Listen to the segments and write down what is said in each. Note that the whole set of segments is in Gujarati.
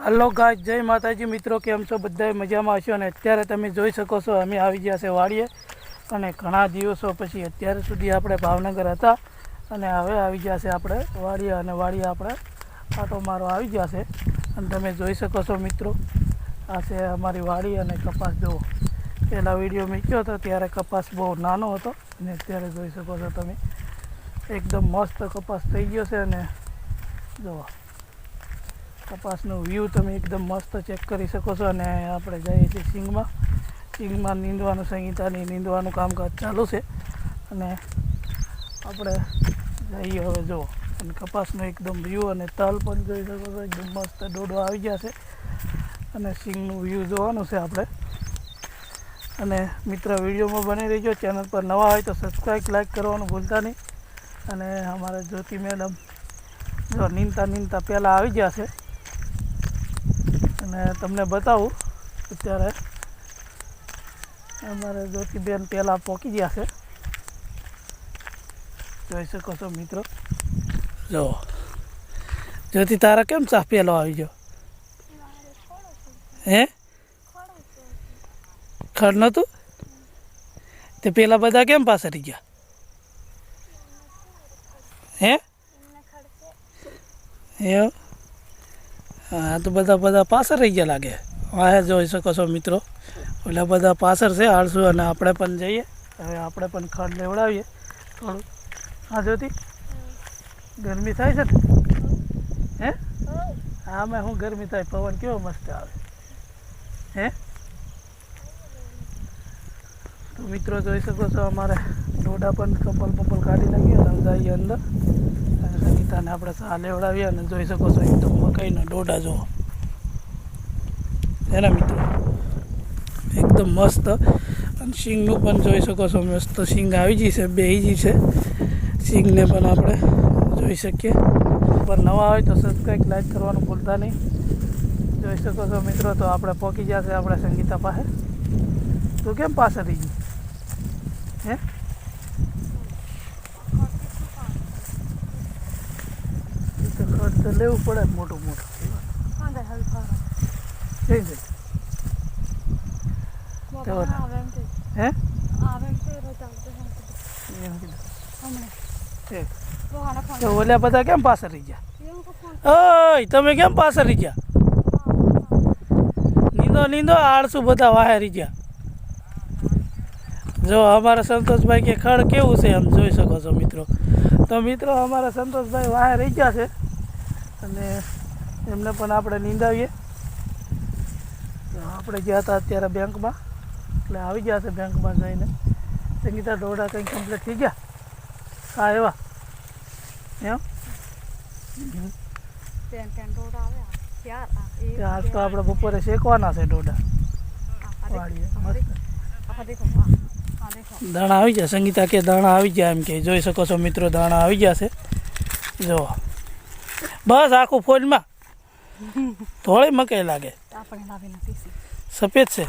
હલો ગાઈસ, જય માતાજી મિત્રો, કેમ છો? બધાય મજામાં હશો. અને અત્યારે તમે જોઈ શકો છો અમે આવી ગયા છે વાડીએ. અને ઘણા દિવસો પછી અત્યાર સુધી આપણે ભાવનગર હતા અને હવે આવી ગયા છે આપણે વાડીએ. અને વાડીએ આપણે આટો મારો આવી ગયા છે. અને તમે જોઈ શકો છો મિત્રો, આ છે અમારી વાડી. અને કપાસ જુઓ, પહેલાં વિડીયો મૂક્યો હતો ત્યારે કપાસ બહુ નાનો હતો અને અત્યારે જોઈ શકો છો તમે એકદમ મસ્ત કપાસ થઈ ગયો છે. અને જુઓ કપાસનું વ્યૂ તમે એકદમ મસ્ત ચેક કરી શકો છો. અને આપણે જઈએ છીએ સિંગમાં નીંદવાનું, સંહિતાની નીંદવાનું કામકાજ ચાલુ છે. અને આપણે જઈએ હવે જુઓ. અને કપાસનું એકદમ વ્યૂ અને તલ પણ જોઈ શકો છો, એકદમ મસ્ત ડોડો આવી ગયા છે. અને સિંગનું વ્યૂ જોવાનું છે આપણે. અને મિત્ર, વિડીયોમાં બની રહીજો. ચેનલ પર નવા હોય તો સબસ્ક્રાઈબ, લાઈક કરવાનું ભૂલતા નહીં. અને અમારા જ્યોતિ મેડમ જો નીંદતા પહેલાં આવી ગયા છે. અને તમને બતાવું, અત્યારે અમારે જ્યોતિબેન પહેલાં પહોંચી ગયા છે. જોઈ શકો છો મિત્રો. જો જ્યોતિ, તારા કેમ ચા પહેલો આવી ગયો? હે, ખડ નહોતું તે પેલા બધા કેમ પાછા રહી ગયા? હે એવું? હા, તો બધા પાછળ રહી ગયા લાગે. વાહે જોઈ શકો છો મિત્રો, ઓલા બધા પાછળ છે આળસુ. અને આપણે પણ જઈએ હવે, આપણે પણ ખડ લેવડાવીએ થોડું. હા જ્યોતિ, ગરમી થાય છે હે? હા, મેં શું ગરમી થાય, પવન કેવો મસ્ત આવે હે. તો મિત્રો જોઈ શકો છો, અમારે ડોડા પણ કંપલ કાઢી નાખીએ અને જઈએ અંદર. અને સંગીતાને આપણે ચા લેવડાવીએ. અને જોઈ શકો છો એકદમ મકાઈના ડોડા જુઓ એના મિત્રો, એકદમ મસ્ત. અને સિંગનું પણ જોઈ શકો છો, મસ્ત સિંગ આવી ગઈ છે, બેહી ગઈ છે. સિંગને પણ આપણે જોઈ શકીએ. પર નવા હોય તો સબસ્ક્રાઈબ, લાઈક કરવાનું ભૂલતા નહીં. જોઈ શકો છો મિત્રો, તો આપણે પહોંચી જશે આપણે સંગીતા પાસે. તો કેમ પાછળ રહી ગઈ હે? તો ખર્ચ તો લેવું પડે મોટું જઈ જાય હે. તો ઓલા બધા કેમ પાછળ રહી ગયા? ઓય, તમે કેમ પાછળ રહી ગયા? નીંદો આળસુ બધા વાહે રહી ગયા. જો અમારા સંતોષભાઈ કે ખડ કેવું છે એમ જોઈ શકો છો મિત્રો. તો મિત્રો, અમારા સંતોષભાઈ વાહે રહી ગયા છે. અને એમને પણ આપણે નીંદાવીએ. આપણે ગયા હતા અત્યારે બેંકમાં, એટલે આવી ગયા છે બેંકમાં જઈને. સંગીતા, દોડા કંઈ કમ્પ્લીટ થઈ ગયા? હા, એવા એમ. આજ તો આપણે બપોરે શેકવાના છે ડોડા વાળીએ. દાણા આવી ગયા. સંગીતા કે દાણા આવી ગયા એમ કે. જોઈ શકો છો મિત્રો, દાણા આવી ગયા છે. જો બસ આખું ફોનમાં થોડી મકાઈ લાગે, સફેદ છે.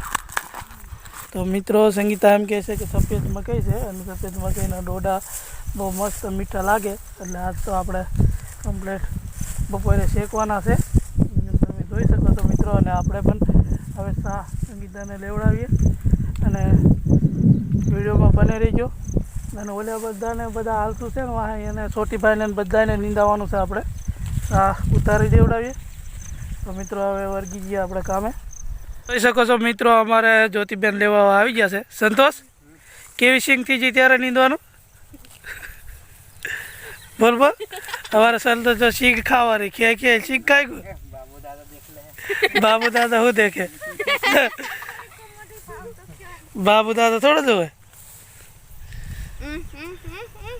તો મિત્રો, સંગીતા એમ કહે છે કે સફેદ મકાઈ છે. અને સફેદ મકાઈના ડોડા બહુ મસ્ત મીઠા લાગે. એટલે આજ તો આપણે કમ્પ્લેટ બપોરે શેકવાના છે, તમે જોઈ શકો છો મિત્રો. અને આપણે પણ હવે ચા સંગીતાને લેવડાવીએ. અને વિડીયોમાં બને રહીજો. અને ઓલા બધા હાલતું છે ને વાહ, એને છોટીભાઈને બધાને નીંદાવાનું છે. આપણે ચા ઉતારી દેવડાવીએ. તો મિત્રો, હવે વર્ગી ગયા આપણે કામે. જોઈ શકો છો મિત્રો, અમારે જ્યોતિબેન લેવા આવી ગયા છે. સંતોષ, કેવી સિંગ થઈ જઈ ત્યારે નીંદવાનું? બોલ. અમારે સંતોષ જો સિંગ ખાવાની ખે સિંગ ખાઈ ગયું. બાબુ દાદા શું દેખે? બાબુ દાદા થોડો જોવે.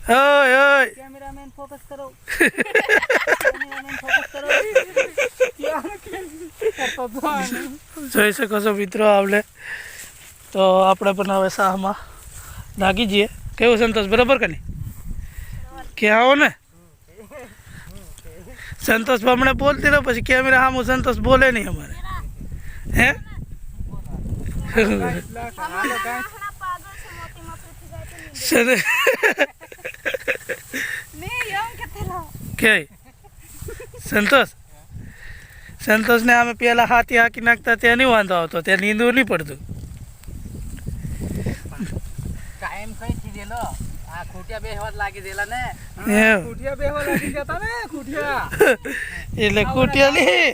ઓય કેમેરામેન ફોકસ કરો. જોઈ શકો છો મિત્રો આપણે. તો આપણે પણ હવે શાહમાં લાગી જઈએ. કેવું સંતોષ, બરાબર કે નહીં? કે આવો ને સંતોષ, હમણાં બોલતી રહો, પછી કેમેરા સામું સંતોષ બોલે નહીં અમારે હે. કે સંતોષ, સંતોષને અમે પહેલાં હાથી હાંકી નાખતા ત્યાં નહીં વાંધો આવતો, ત્યાં નીંદવું નહીં પડતું. કાયમ કઈ થી દેલો આ ખૂટિયા બેહવા લાગી દેલા ને એમ. ખૂટિયા બેહવા લાગી જતા ને ખૂટિયા એટલે ખૂટિયા નહીં.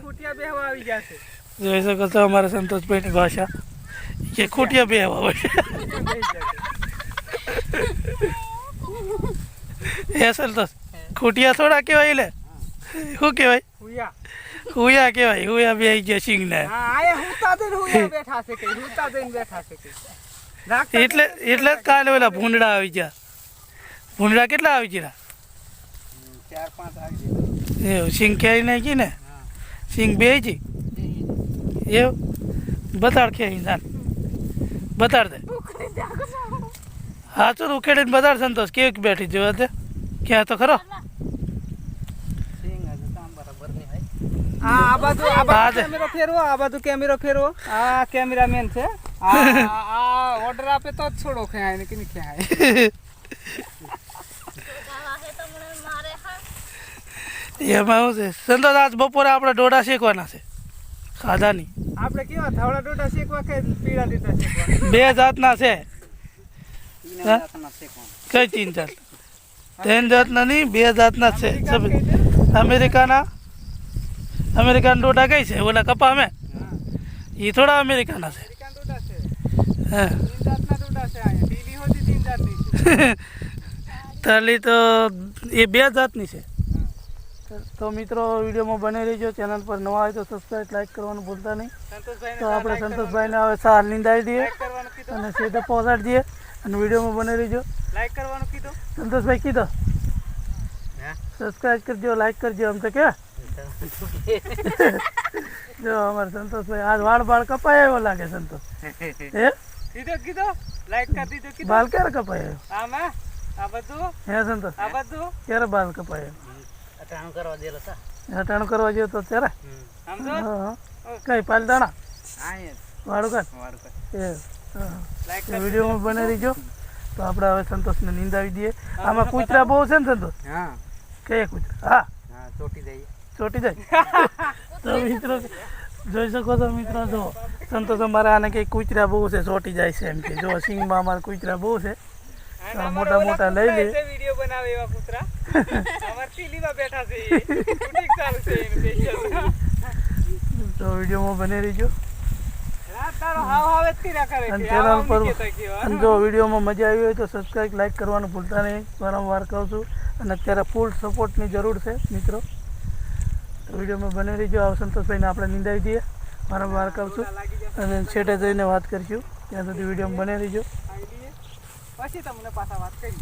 ખૂટિયા બેહવા આવી જશે. જોઈ શકો છો અમારા સંતોષભાઈની ભાષા કે ખૂટિયા બે હવા હોય. એ સંતોષ ખૂટિયા થોડા કહેવાય, લે શું કહેવાય? હુયા હુયા કહેવાય. હુયા બે ગયા સિંગ ને હા આયા હુતા દઈને હુયા બેઠા છે કે હુતા દઈને બેઠા છે કે એટલે જ કાલે ઓલા ભૂંડડા આવી ગયા. ભૂંડડા કેટલા આવી ગયા? 4-5 આવી ગયા. એવું સિંગ ક્યાંય નાખી ને? સિંગ બે જી એવું બતાડ ક્યાંય જાન બતાડ દે. હા ચલ ઉખેડીને બતાડ સંતોષ કેવી બેઠી જોવા દે. ક્યાં તો ખરો આ બાજુ કેમેરો ફેરવો, આ બાજુ કેમેરો ફેરવો. આ કેમેરામેન છે. આ ઓર્ડર આપે તો જ છોડો ખેહાય ને કે નહીં ખેહાય. એમાં શું છે સંતોષ? આજ બપોરે આપણે ડોડા શેકવાના છે, ખાધા નહીં. આપણે કેવા થાવડા ડોડા શેકવા કે પીળા લીટા શેકવા? બે જાતના છે. કઈ 3 જાત? 3 જાતના નહીં, 2 જાતના જ છે. અમેરિકાન ડોડા કઈ છે? ઓલા કપા મેં એ થોડા અમેરિકાના છે. હા તાલી તો એ 2 જાતની છે. તો મિત્રો વિડીયોમાં બને રહીજો. ચેનલ પર નવા હોય તો સબસ્ક્રાઈબ લાઈક કરવાનું ભૂલતા નહીં. તો આપણે સંતોષભાઈને હવે સાર નીંદાવી દઈએ અને સીધા પહોંચાડી દઈએ અને વિડીયોમાં બને રહીજો. લાઈક કરવાનું કીધું સંતોષભાઈ કીધો સબસ્ક્રાઈબ કરજો, લાઈક કરજો. આમ તો કે જો અમારે સંતોષભાઈ આજ વાળ કપાય એવો લાગે. સંતોષ કીધો લાઈક કરી દીધો કીધું. બાલ ક્યારે કપાય આવ્યો? આમાં આ બધું હે સંતોષ આ બધું ક્યારે બાલ કપાય આવ્યો? અટાણું કરવા દેલો તા. હટાણું કરવા જેવું તો ત્યારે સમજો હા કઈ પાલદાણા આયે વાળું કાઢ વાડકો એ લાઈક તો વિડીયોમાં બને રહીજો. તો આપણે હવે સંતોષને નીંદાવી દઈએ. આમાં કૂતરા બહુ છે ને સંતોષ? હા કયા કૂતરા? હા હા ચોટી જઈએ. ચોટી જાય. તો મિત્રો જોઈ શકો છો મિત્રો, જો સંતોષ અમારે આને કંઈ કૂતરા બહુ છે, ચોટી જાય છે એમ કે. જો સિંગમાં અમારે કૂતરા બહુ છે, મોટા મોટા લઈ લે. વિડિયો બનાવે એવા કૂતરા અમાર ટીલીમાં બેઠા છે. શૂટિંગ ચાલુ છે એનું સ્પેશિયલ. તો વિડીયોમાં બને રહીજો. રાત દાડો હાવ હાવ જ કર્યા કરે અને છે. ચેનલ પર અને જો વિડીયોમાં મજા આવી હોય તો સબસ્ક્રાઈબ લાઈક કરવાનું ભૂલતા નહીં. વારંવાર કહું છું. અને અત્યારે ફૂલ સપોર્ટની જરૂર છે મિત્રો. તો વિડીયોમાં બને રહીજો. આવ સંતોષભાઈને આપણે નિંદાવી દઈએ. વારંવાર કહું છું અને છેટે જઈને વાત કરીશું. ત્યાં સુધી વિડીયોમાં બને રહીજો. પછી તમને પાછા વાત કરી.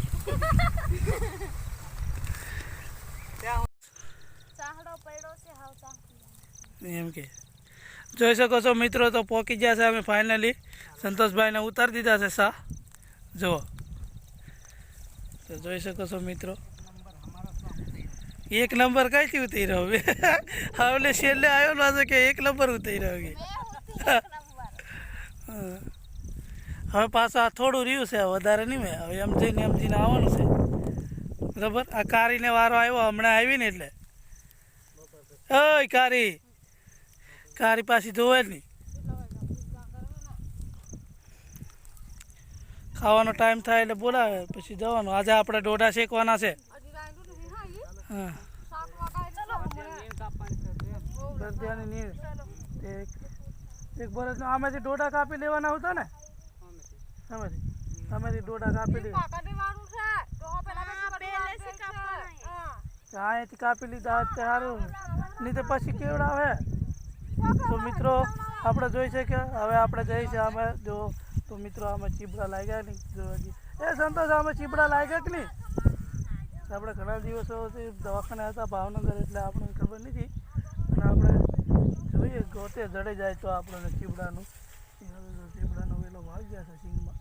એમ કે જોઈ શકો છો મિત્રો, તો પહોંચી ગયા છે અમે ફાઇનલી. સંતોષભાઈને ઉતારી દીધા છે સા. જુઓ તો જોઈ શકો છો મિત્રો, 1 નંબર કઈથી ઉતરી રહ્યો હવે છેલ્લે આવ્યો લાગે કે 1 નંબર ઉતરી રહ્યો કે. હવે પાછા થોડું રહ્યું છે, વધારે નહીં. મેં હવે એમ જઈને આવવાનું છે બરાબર. આ કારીને વારો આવ્યો હમણાં આવી ને એટલે. ઓય કારી પાછી જોવે જ નહીં. ખાવાનો ટાઈમ થાય એટલે બોલાવે પછી જવાનું. આજે આપણે ડોડા શેકવાના છે. હા એક વર્ષનો આમાંથી ડોડા કાપી લેવાના હતા ને. આમાંથી ડોડા કાપી લીધા. અહીંયાથી કાપી લીધા સારું, નહીં તો પછી કેવડાવે. તો મિત્રો આપણે જોઈ છે કે હવે આપણે જઈએ છીએ અમે. જો તો મિત્રો આમાં ચીબડા લાગ્યા નહીં. જો હજી એ સંતોષ આમાં ચીબડા લાગ્યા કે નહીં? આપણે ઘણા દિવસોથી દવાખાને હતા ભાવનગર, એટલે આપણને ખબર નથી. અને આપણે જોઈએ ગોતે જડે જાય તો આપણને ચીબડાનો વેલો ભાગ ગયા છે સિંગમાં.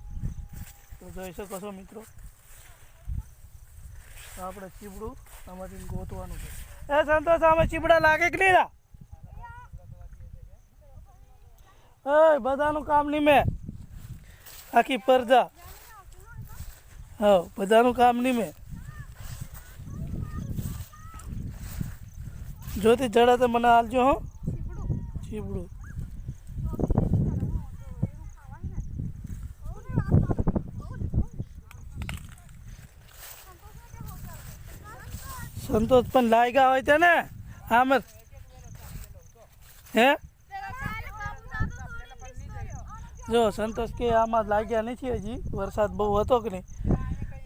તો જોઈ શકો છો મિત્રો, તો આપણે ચીબડું આમાંથી ગોતવાનું છે. એ સંતોષ આમાં ચીબડા લાગે કે નહીં? બધાનું કામ નહીં મેં આખી પરજા. હા બધાનું કામ નહીં મેં. જોતી જડે તો મને હાલજો હો ચીબડું. સંતોષ પણ લાગ્યા હોય છે ને આમ હે જો સંતોષ કે આમાં લાગ્યા નથી હજી વરસાદ બહુ હતો કે નહીં.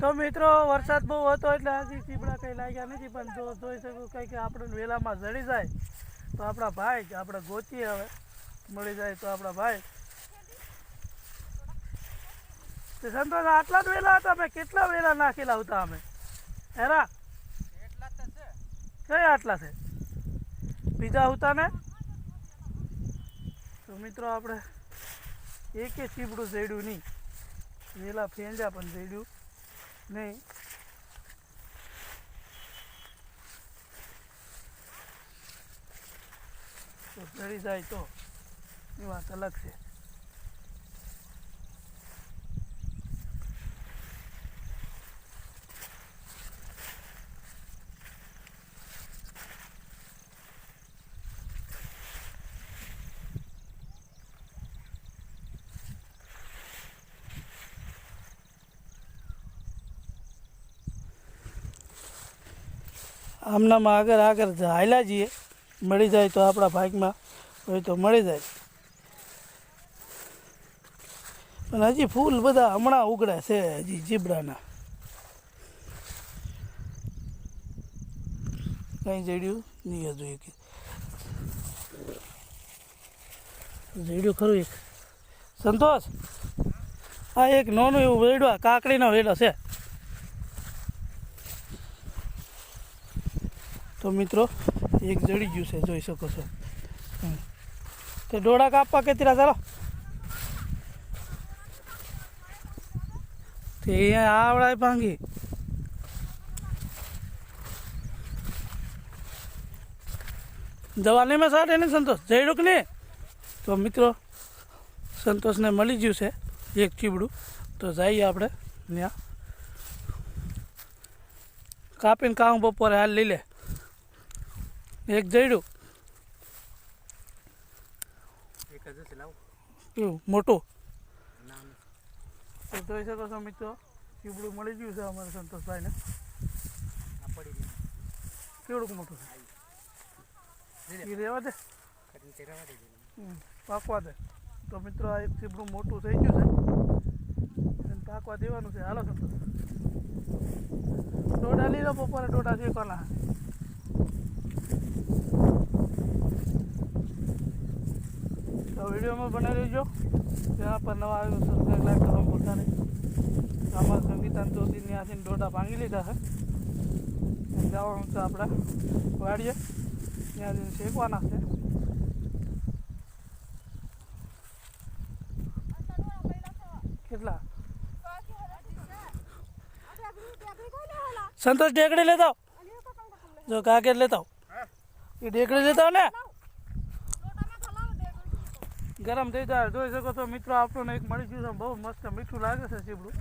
તો મિત્રો વરસાદ બહુ હતો એટલે હજી ચીબડા કંઈ લાગ્યા નથી પણ જો જોઈ શકું કંઈક આપણને વેલામાં જડી જાય તો આપણા ભાઈ આપણે ગોતીએ હવે મળી જાય તો આપણા ભાઈ. તે સંતોષ આટલા જ વેલા હતા અમે કેટલા વેલા નાખેલા હતા અમે હેરા કઈ આટલા છે બીજા હતા ને. તો મિત્રો આપણે એકે ચીબડું જડ્યું નહીં વેલા ફેંજા પણ જડ્યું નહીં. તો જડી જાય તો એ વાત અલગ છે. આમનામાં આગળ હાલ્યા જઈએ મળી જાય તો આપણા ભાગમાં હોય તો મળી જાય. પણ હજી ફૂલ બધા હમણાં ઉગડ્યા છે હજી ચીબડાના. કંઈ જડ્યું નહીં હજુ એક જડ્યું ખરું એક સંતોષ. આ એક નાનું એવું વેડવા કાકડીનો વેડો છે. તો મિત્રો એક જડી ગયું છે જોઈ શકો છો. તો ડોળા કાપવા કેટલા ચાલો તે અહીંયા આવડાય ભાંગી જવાની મેં સાઠ એને સંતોષ જઈડું કે નહીં. તો મિત્રો સંતોષને મળી ગયું છે એક ચીબડું તો જઈએ આપણે ત્યાં કાપીને કામ બપોરે હાલ લઈ લે. એક જઈડું કેવું મોટું તો જોઈ શકો છો મિત્રો ચીબડું મળી ગયું છે અમારા સંતોષભાઈને. કેવડુંક મોટું છે એ રહેવા દે પાકવા દે. તો મિત્રો આ એક ચીબડું મોટું થઈ ગયું છે એને પાકવા દેવાનું છે. હાલો સંતોષ ડોડા લઈ લો બપોરે ડોડા શેકવાના. તો વિડીયોમાં બનાવી લેજો તેના પર નવા આવ્યો સબસ્ક્રાઈબ લાઈક કરવા ભૂલતા નહીં. અમારા સંગીતાન દોસ્તી ત્યાંથી ડોડા ભાંગી લીધા છે જવાનું છે આપણે વાડીએ ત્યાંથી શેકવાના છે. કેટલા સંતોષ ઢેકડી લેતા જો કાગળ લેતા એ ઢેકડી લેતા ને ગરમ થઈ જાય. જોઈ શકો છો મિત્રો આપણને એક મળી ગયું છે બહુ મસ્ત મીઠું લાગે છે ચીબડું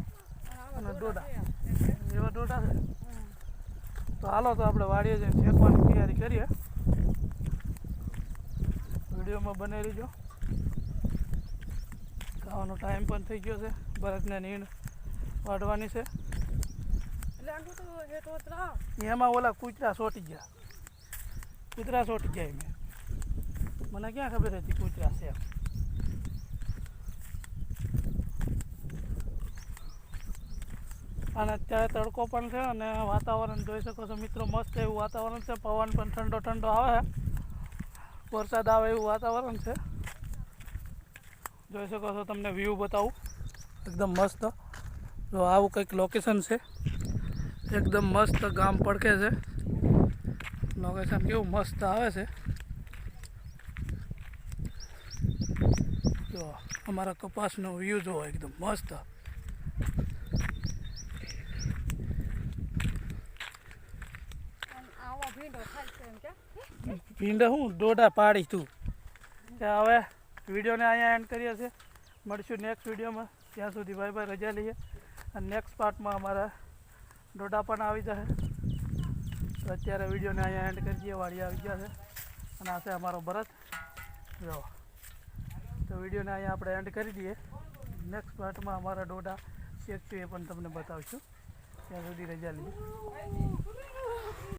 અને ડોડા એવા ડોડા છે. તો હાલો તો આપણે વાડીએ જઈને શેકવાની તૈયારી કરીએ. વિડીયોમાં બને રહીજો. ખાવાનો ટાઈમ પણ થઈ ગયો છે. ભરતને નીણ વાઢવાની છે. એમાં ઓલા કૂતરા સોટી ગયા મેં મને ક્યાં ખબર હતી કૂતરા છે. અને અત્યારે તડકો પણ છે અને વાતાવરણ જોઈ શકો છો મિત્રો મસ્ત એવું વાતાવરણ છે. પવન પણ ઠંડો ઠંડો આવે વરસાદ આવે એવું વાતાવરણ છે. જોઈ શકો છો તમને વ્યૂ બતાવું એકદમ મસ્ત. જો આવું કંઈક લોકેશન છે એકદમ મસ્ત ગામ પડકે છે. લોકેશન કેવું મસ્ત આવે છે. જો અમારા કપાસનો વ્યૂ જોવો એકદમ મસ્ત. ભીંડા હું ડોડા પાડી તું ત્યાં. હવે વિડીયોને અહીંયા એન્ડ કરીએ છીએ. મળીશું નેક્સ્ટ વિડીયોમાં. ત્યાં સુધી બાય બાય રજા લઈએ અને નેક્સ્ટ પાર્ટમાં અમારા ડોડા પણ આવી જશે. તો અત્યારે વિડીયોને અહીંયા એન્ડ કરી દઈએ. વાડી આવી ગયા છે અને આ છે અમારો ભરત. જો તો વિડીયોને અહીંયા આપણે એન્ડ કરી દઈએ. નેક્સ્ટ પાર્ટમાં અમારા ડોડા શેક છે એ પણ તમને બતાવશું. ત્યાં સુધી રજા લઈએ.